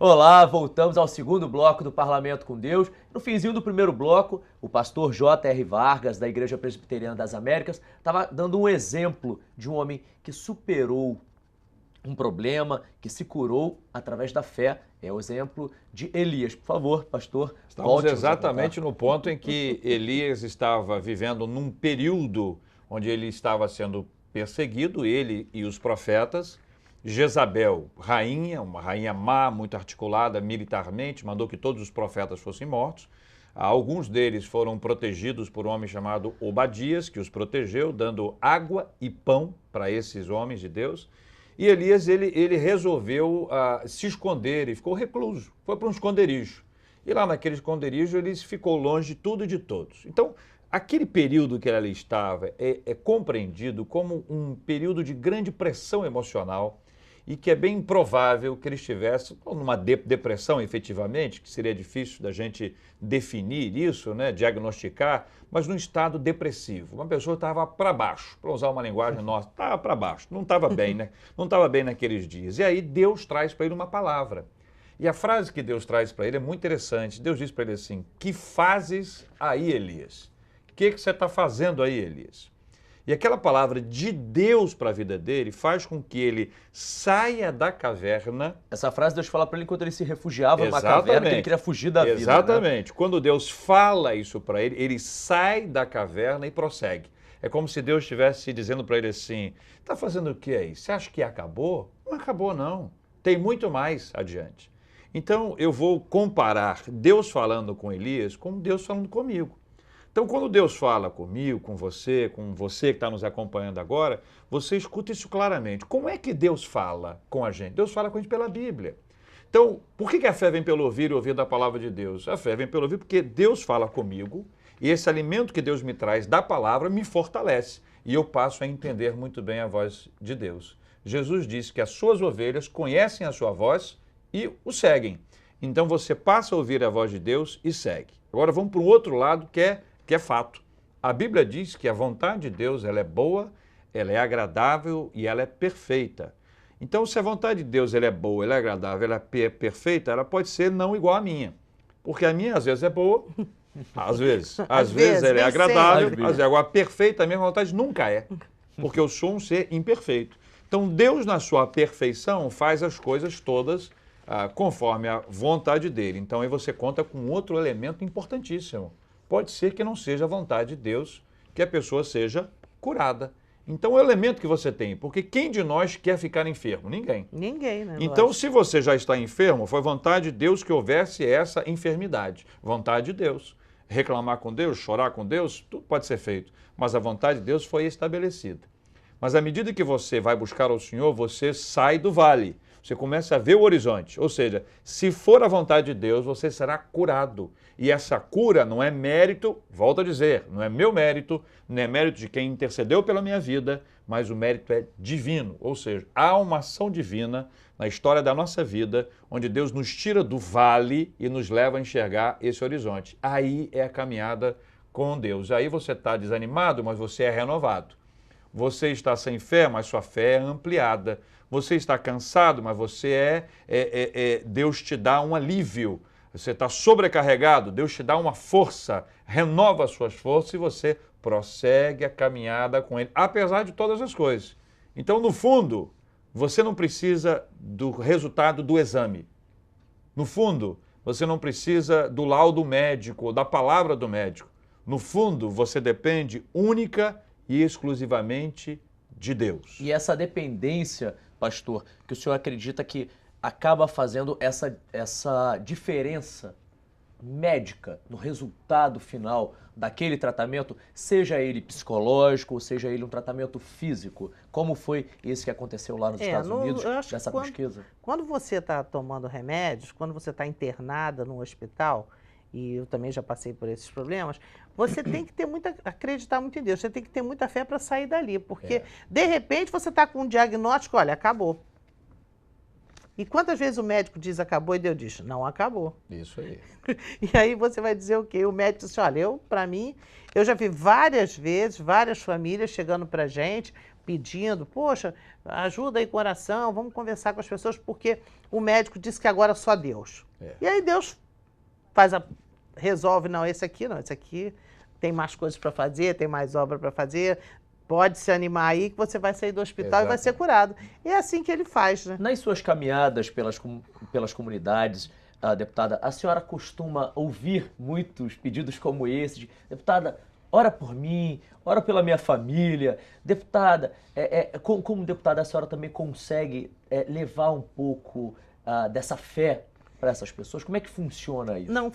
Olá, voltamos ao segundo bloco do Parlamento com Deus. No finzinho do primeiro bloco, o pastor J.R. Vargas, da Igreja Presbiteriana das Américas, estava dando um exemplo de um homem que superou um problema, que se curou através da fé. É o exemplo de Elias. Por favor, pastor, Estamos exatamente no ponto em que Elias estava vivendo num período onde ele estava sendo perseguido, ele e os profetas. Jezabel, rainha, uma rainha má, muito articulada militarmente, mandou que todos os profetas fossem mortos. Alguns deles foram protegidos por um homem chamado Obadias, que os protegeu, dando água e pão para esses homens de Deus. E Elias, ele resolveu se esconder e ficou recluso, foi para um esconderijo. E lá naquele esconderijo ele ficou longe de tudo e de todos. Então, aquele período que ele ali estava é compreendido como um período de grande pressão emocional e que é bem improvável que ele estivesse numa depressão, efetivamente, que seria difícil da gente definir isso, né, diagnosticar, mas num estado depressivo. Uma pessoa estava para baixo, para usar uma linguagem nossa, estava para baixo, não estava bem, né? Não estava bem naqueles dias. E aí Deus traz para ele uma palavra. E a frase que Deus traz para ele é muito interessante. Deus diz para ele assim: "Que fazes aí, Elias? O que você está fazendo aí, Elias?" E aquela palavra de Deus para a vida dele faz com que ele saia da caverna. Essa frase Deus fala para ele enquanto ele se refugiava numa caverna, que ele queria fugir da vida. Exatamente. Né? Quando Deus fala isso para ele, ele sai da caverna e prossegue. É como se Deus estivesse dizendo para ele assim: "Está fazendo o que aí? Você acha que acabou? Não acabou, não. Tem muito mais adiante." Então eu vou comparar Deus falando com Elias com Deus falando comigo. Então, quando Deus fala comigo, com você que está nos acompanhando agora, você escuta isso claramente. Como é que Deus fala com a gente? Deus fala com a gente pela Bíblia. Então, por que a fé vem pelo ouvir e ouvir da palavra de Deus? A fé vem pelo ouvir porque Deus fala comigo e esse alimento que Deus me traz da palavra me fortalece e eu passo a entender muito bem a voz de Deus. Jesus disse que as suas ovelhas conhecem a sua voz e o seguem. Então, você passa a ouvir a voz de Deus e segue. Agora, vamos para o outro lado que é fato. A Bíblia diz que a vontade de Deus ela é boa, ela é agradável e ela é perfeita. Então, se a vontade de Deus ela é boa, ela é agradável, ela é perfeita, ela pode ser não igual à minha. Porque a minha, às vezes, é boa, às vezes ela é agradável, às vezes. Agora, perfeita, a minha vontade nunca é, porque eu sou um ser imperfeito. Então, Deus, na sua perfeição, faz as coisas todas conforme a vontade dele. Então, aí você conta com outro elemento importantíssimo. Pode ser que não seja a vontade de Deus que a pessoa seja curada. Então, é o elemento que você tem, porque quem de nós quer ficar enfermo? Ninguém. Ninguém, né? Então, se você já está enfermo, foi vontade de Deus que houvesse essa enfermidade. Vontade de Deus. Reclamar com Deus, chorar com Deus, tudo pode ser feito. Mas a vontade de Deus foi estabelecida. Mas à medida que você vai buscar ao Senhor, você sai do vale. Você começa a ver o horizonte. Ou seja, se for a vontade de Deus, você será curado. E essa cura não é mérito, volto a dizer, não é meu mérito, não é mérito de quem intercedeu pela minha vida, mas o mérito é divino. Ou seja, há uma ação divina na história da nossa vida, onde Deus nos tira do vale e nos leva a enxergar esse horizonte. Aí é a caminhada com Deus. Aí você está desanimado, mas você é renovado. Você está sem fé, mas sua fé é ampliada. Você está cansado, mas você Deus te dá um alívio. Você está sobrecarregado, Deus te dá uma força, renova as suas forças e você prossegue a caminhada com Ele, apesar de todas as coisas. Então, no fundo, você não precisa do resultado do exame. No fundo, você não precisa do laudo médico, da palavra do médico. No fundo, você depende única e exclusivamente de Deus. E essa dependência, pastor, que o senhor acredita que acaba fazendo essa diferença médica no resultado final daquele tratamento, seja ele psicológico ou seja ele um tratamento físico, como foi esse que aconteceu lá nos Estados Unidos, nessa pesquisa? Quando você está tomando remédios, quando você está internada no hospital, e eu também já passei por esses problemas, você tem que ter acreditar muito em Deus, você tem que ter muita fé para sair dali, porque de repente você está com um diagnóstico, olha, acabou. E quantas vezes o médico diz acabou e Deus diz, não acabou. Isso aí. E aí você vai dizer o quê? O médico diz, olha, para mim, eu já vi várias vezes, várias famílias chegando pra gente pedindo, poxa, ajuda aí com oração, vamos conversar com as pessoas, porque o médico disse que agora só Deus. E aí Deus resolve, não, esse aqui tem mais coisas para fazer, tem mais obra para fazer, pode se animar aí que você vai sair do hospital e vai ser curado. E é assim que ele faz, né? Nas suas caminhadas pelas comunidades, deputada, a senhora costuma ouvir muitos pedidos como esse, de, deputada, ora por mim, ora pela minha família. Deputada, como deputada, a senhora também consegue levar um pouco dessa fé para essas pessoas? Como é que funciona isso? Não,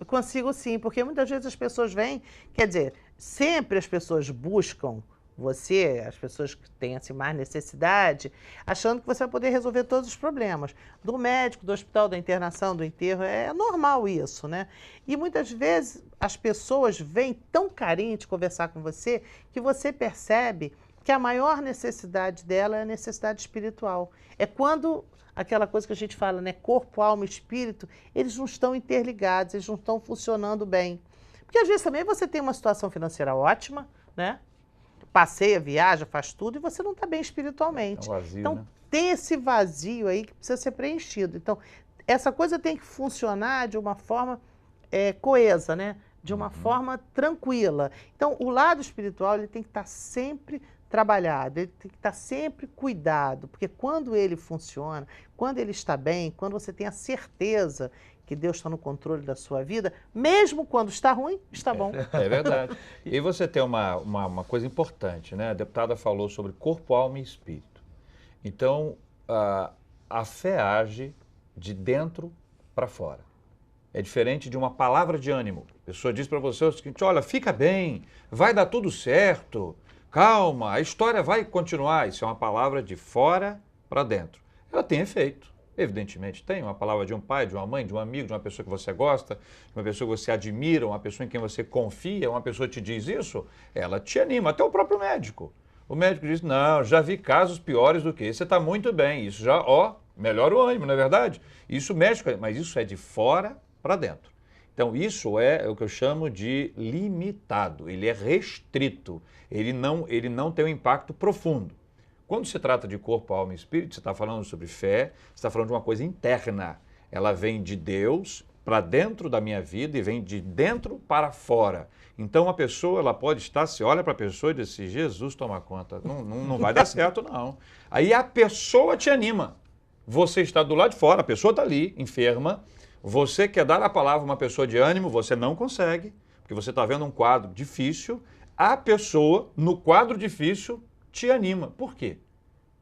consigo sim, porque muitas vezes as pessoas vêm, quer dizer, sempre as pessoas buscam você, as pessoas que têm assim, mais necessidade, achando que você vai poder resolver todos os problemas. Do médico, do hospital, da internação, do enterro, é normal isso, né? E muitas vezes as pessoas vêm tão carentes conversar com você que você percebe que a maior necessidade dela é a necessidade espiritual. É quando aquela coisa que a gente fala, né? Corpo, alma e espírito, eles não estão interligados, eles não estão funcionando bem. Porque às vezes também você tem uma situação financeira ótima, né? Passeia, viaja, faz tudo e você não está bem espiritualmente. É um vazio, então, né? tem esse vazio aí que precisa ser preenchido. Então, essa coisa tem que funcionar de uma forma coesa, né? De uma forma tranquila. Então, o lado espiritual ele tem que estar sempre trabalhado, ele tem que estar sempre cuidado, porque quando ele funciona, quando ele está bem, quando você tem a certeza que Deus está no controle da sua vida, mesmo quando está ruim, está bom. É verdade. E você tem uma coisa importante, né? A deputada falou sobre corpo, alma e espírito. Então, a fé age de dentro para fora. É diferente de uma palavra de ânimo. A pessoa diz para você o seguinte, olha, fica bem, vai dar tudo certo, calma, a história vai continuar. Isso é uma palavra de fora para dentro. Ela tem efeito. Evidentemente tem, uma palavra de um pai, de uma mãe, de um amigo, de uma pessoa que você gosta, de uma pessoa que você admira, uma pessoa em quem você confia, uma pessoa te diz isso, ela te anima, até o próprio médico. O médico diz, não, já vi casos piores do que esse, você está muito bem, isso já, melhora o ânimo, não é verdade? Isso mexe, mas isso é de fora para dentro. Então isso é o que eu chamo de limitado, ele é restrito, ele não tem um impacto profundo. Quando se trata de corpo, alma e espírito, você está falando sobre fé, você está falando de uma coisa interna. Ela vem de Deus para dentro da minha vida e vem de dentro para fora. Então a pessoa, ela pode estar, se olha para a pessoa e diz assim, Jesus toma conta, não vai dar certo não. Aí a pessoa te anima. Você está do lado de fora, a pessoa está ali, enferma, você quer dar a palavra a uma pessoa de ânimo, você não consegue, porque você está vendo um quadro difícil, a pessoa, no quadro difícil, te anima. Por quê?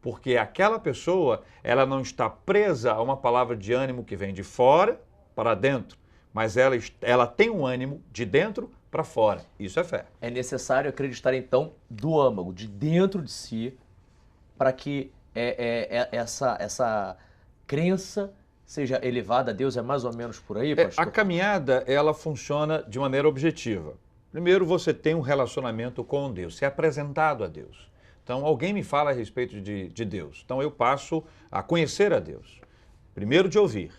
Porque aquela pessoa, ela não está presa a uma palavra de ânimo que vem de fora para dentro, mas ela tem um ânimo de dentro para fora. Isso é fé. É necessário acreditar, então, do âmago, de dentro de si, para que essa crença seja elevada a Deus. É mais ou menos por aí, pastor? A caminhada, ela funciona de maneira objetiva. Primeiro, você tem um relacionamento com Deus, ser apresentado a Deus. Então, alguém me fala a respeito de Deus. Então, eu passo a conhecer a Deus. Primeiro de ouvir.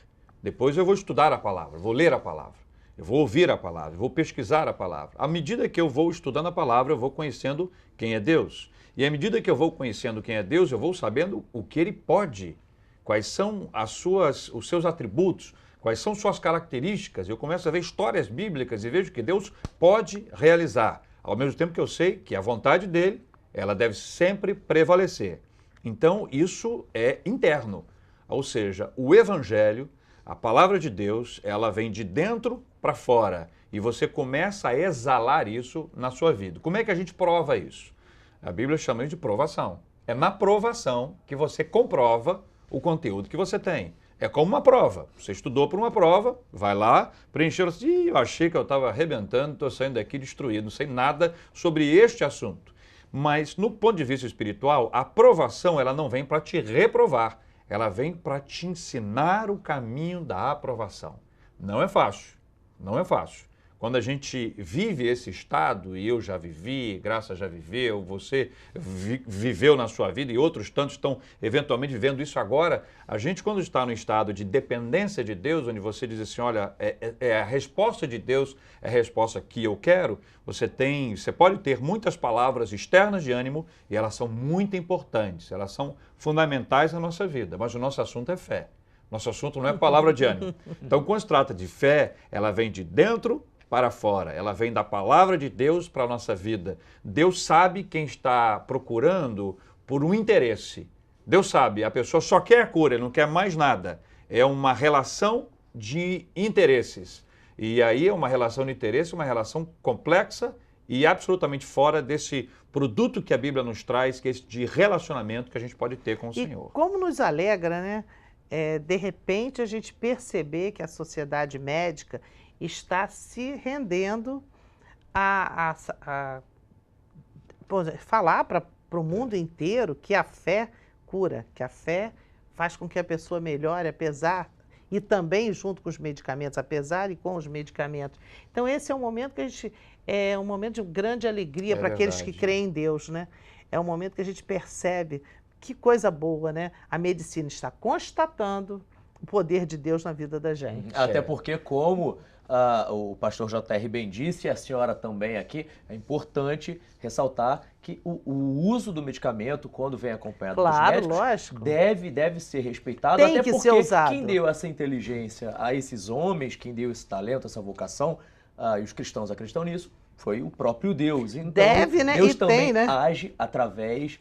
Depois eu vou estudar a palavra, vou ler a palavra. Eu vou ouvir a palavra, vou pesquisar a palavra. À medida que eu vou estudando a palavra, eu vou conhecendo quem é Deus. E à medida que eu vou conhecendo quem é Deus, eu vou sabendo o que Ele pode. Quais são os seus atributos, quais são suas características. Eu começo a ver histórias bíblicas e vejo que Deus pode realizar. Ao mesmo tempo que eu sei que a vontade dEle, ela deve sempre prevalecer. Então, isso é interno. Ou seja, o Evangelho, a palavra de Deus, ela vem de dentro para fora. E você começa a exalar isso na sua vida. Como é que a gente prova isso? A Bíblia chama isso de provação. É na provação que você comprova o conteúdo que você tem. É como uma prova. Você estudou por uma prova, vai lá, preencheu assim, eu achei que eu estava arrebentando, estou saindo daqui destruído, não sei nada sobre este assunto. Mas, no ponto de vista espiritual, a aprovação ela não vem para te reprovar, ela vem para te ensinar o caminho da aprovação. Não é fácil, não é fácil. Quando a gente vive esse estado, e eu já vivi, Graça já viveu, você viveu na sua vida e outros tantos estão eventualmente vivendo isso agora, a gente quando está no estado de dependência de Deus, onde você diz assim, olha, a resposta de Deus é a resposta que eu quero, você pode ter muitas palavras externas de ânimo e elas são muito importantes, elas são fundamentais na nossa vida, mas o nosso assunto é fé. Nosso assunto não é palavra de ânimo. Então, quando se trata de fé, ela vem de dentro para fora. Ela vem da palavra de Deus para a nossa vida. Deus sabe quem está procurando por um interesse. Deus sabe, a pessoa só quer a cura, ele não quer mais nada. É uma relação de interesses. E aí é uma relação de interesse, uma relação complexa e absolutamente fora desse produto que a Bíblia nos traz, que é esse de relacionamento que a gente pode ter com o Senhor. Como nos alegra, né? De repente a gente perceber que a sociedade médica está se rendendo a falar para o mundo inteiro que a fé cura, que a fé faz com que a pessoa melhore, apesar, e também junto com os medicamentos, apesar e com os medicamentos. Então esse é um momento que a gente, é um momento de grande alegria para aqueles que creem em Deus, né? É um momento que a gente percebe que coisa boa, né? A medicina está constatando o poder de Deus na vida da gente. Até porque, como o pastor J.R. bem disse, e a senhora também aqui, é importante ressaltar que o uso do medicamento, quando vem acompanhado dos médicos, lógico, deve ser respeitado. Tem até que porque ser usado. Quem deu essa inteligência a esses homens, quem deu esse talento, essa vocação, e os cristãos acreditam nisso, foi o próprio Deus. Então, deve, né? Deus E também tem, né? age através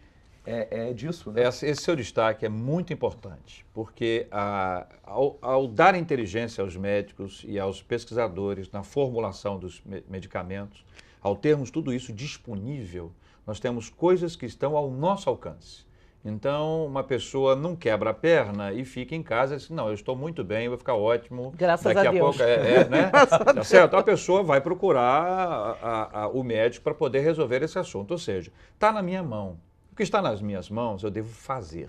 disso, né? Esse seu destaque é muito importante, porque ao dar inteligência aos médicos e aos pesquisadores na formulação dos medicamentos, ao termos tudo isso disponível, nós temos coisas que estão ao nosso alcance. Então, uma pessoa não quebra a perna e fica em casa e diz, não, eu estou muito bem, vou ficar ótimo. Graças Daqui a a Deus. pouco, né? Tá certo? A pessoa vai procurar o médico para poder resolver esse assunto. Ou seja, está na minha mão. O que está nas minhas mãos, eu devo fazer.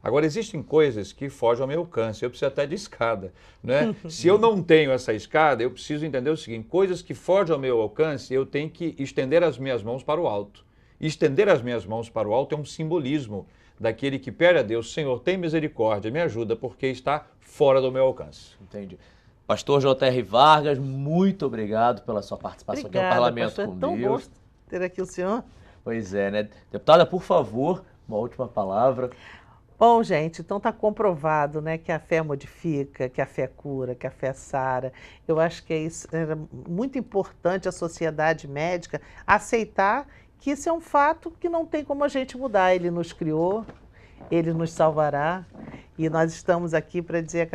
Agora, existem coisas que fogem ao meu alcance, eu preciso até de escada, né? Se eu não tenho essa escada, eu preciso entender o seguinte, coisas que fogem ao meu alcance, eu tenho que estender as minhas mãos para o alto. E estender as minhas mãos para o alto é um simbolismo daquele que pede a Deus, Senhor, tem misericórdia, me ajuda, porque está fora do meu alcance. Entendi. Pastor J.R. Vargas, muito obrigado pela sua participação aqui no Parlamento pastor, com é tão Deus. bom ter aqui o senhor. Pois é, né? Deputada, por favor, uma última palavra. Bom, gente, então está comprovado, né, que a fé modifica, que a fé cura, que a fé sara. Eu acho que era muito importante a sociedade médica aceitar que isso é um fato que não tem como a gente mudar. Ele nos criou, ele nos salvará e nós estamos aqui para dizer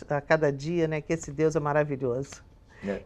a cada dia, né, que esse Deus é maravilhoso.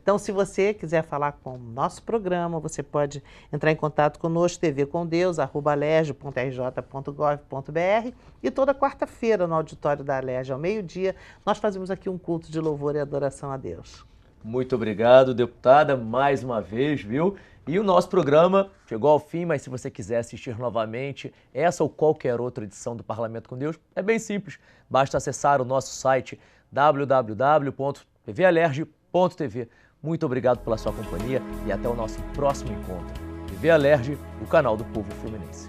Então, se você quiser falar com o nosso programa, você pode entrar em contato conosco, tvcondeus@alerj.rj.gov.br, e toda quarta-feira no auditório da Alerj, ao meio-dia, nós fazemos aqui um culto de louvor e adoração a Deus. Muito obrigado, deputada, mais uma vez, viu? E o nosso programa chegou ao fim, mas se você quiser assistir novamente essa ou qualquer outra edição do Parlamento com Deus, é bem simples. Basta acessar o nosso site www.tvalerj.tv. Muito obrigado pela sua companhia e até o nosso próximo encontro. TV Alerj, o canal do povo fluminense.